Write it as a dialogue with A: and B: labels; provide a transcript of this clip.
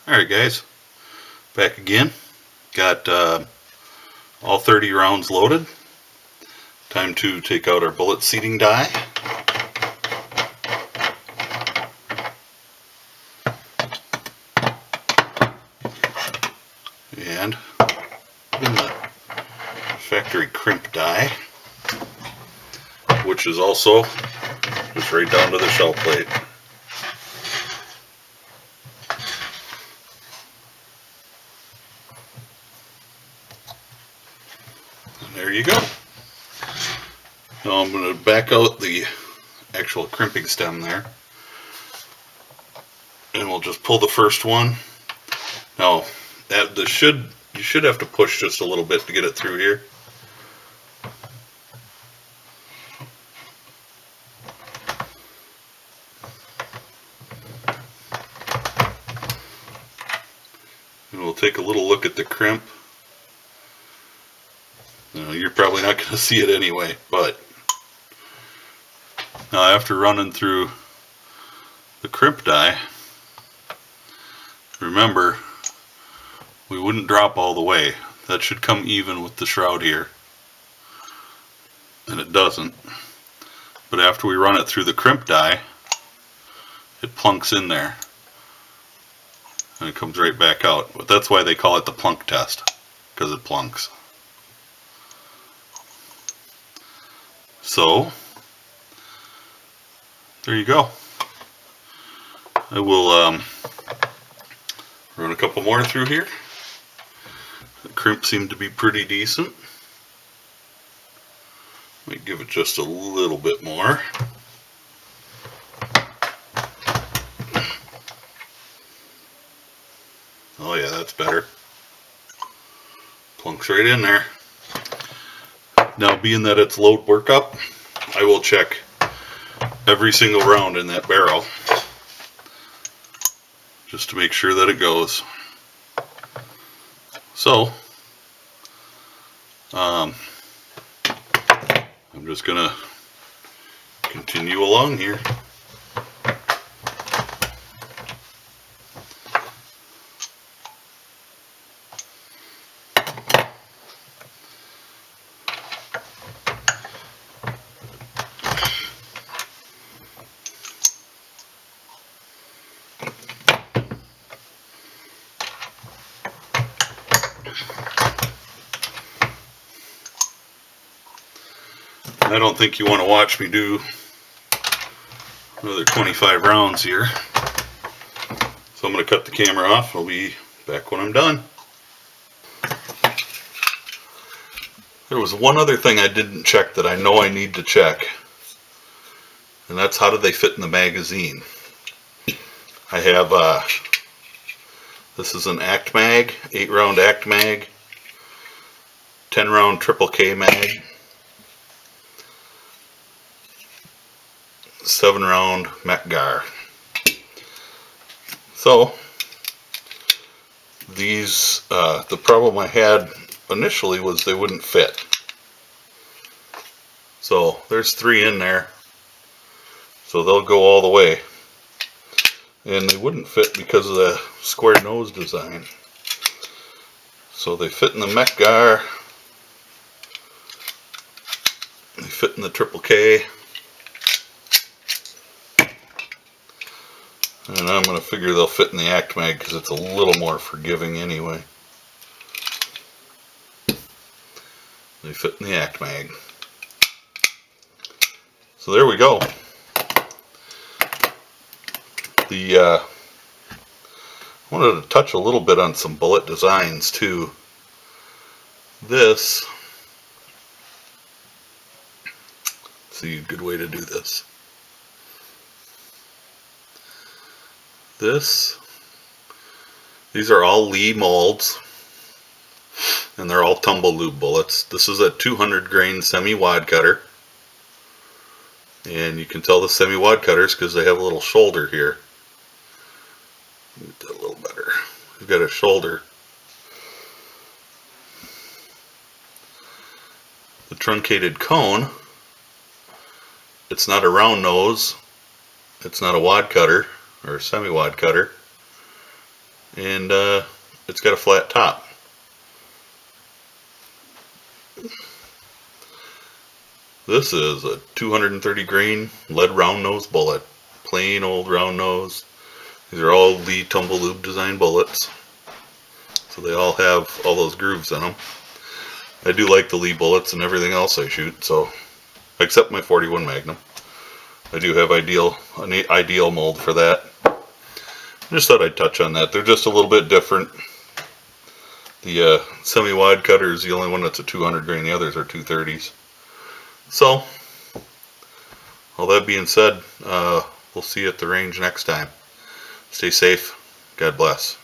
A: Alright guys, back again. Got all 30 rounds loaded. Time to take out our bullet seating die. And in the factory crimp die, which is also just right down to the shell plate. And there you go. Now I'm going to back out the actual crimping stem there, and we'll just pull the first one. Now you should have to push just a little bit to get it through here. And we'll take a little look at the crimp. You're probably not going to see it anyway, but now after running through the crimp die, remember, we wouldn't drop all the way. That should come even with the shroud here, and it doesn't. But after we run it through the crimp die, it plunks in there and it comes right back out. But that's why they call it the plunk test, because it plunks. So there you go. I will run a couple more through here. The crimp seemed to be pretty decent. Might give it just a little bit more. Oh yeah, that's better. Plunks right in there. Now, being that it's load workup, I will check every single round in that barrel just to make sure that it goes. So I'm just gonna continue along here. I don't think you want to watch me do another 25 rounds here. So I'm going to cut the camera off. I'll be back when I'm done. There was one other thing I didn't check that I know I need to check, and that's how do they fit in the magazine. I have this is an Act Mag, 8-round Act Mag, 10-round Triple K Mag, 7-round Metgar. So these, the problem I had initially was they wouldn't fit. So there's 3 in there, so they'll go all the way, and they wouldn't fit because of the square nose design. So they fit in the Metgar, they fit in the Triple K, and I'm going to figure they'll fit in the Act Mag because it's a little more forgiving anyway. They fit in the Act Mag. So there we go. I wanted to touch a little bit on some bullet designs too. This, let's see a good way to do this. These are all Lee molds, and they're all tumble lube bullets. This is a 200 grain semi-wad cutter, and you can tell the semi-wad cutters because they have a little shoulder here. Get that a little better. We've got a shoulder. The truncated cone, it's not a round nose, it's not a wad cutter or a semi-wad cutter. and it's got a flat top. This is a 230 grain lead round nose bullet, plain old round nose. These are all Lee Tumble Lube design bullets, so they all have all those grooves in them. I do like the Lee bullets and everything else I shoot, so except my 41 Magnum. I do have an ideal mold for that. I just thought I'd touch on that. They're just a little bit different. The semi-wide cutter is the only one that's a 200 grain. The others are 230s. So, all that being said, we'll see you at the range next time. Stay safe. God bless.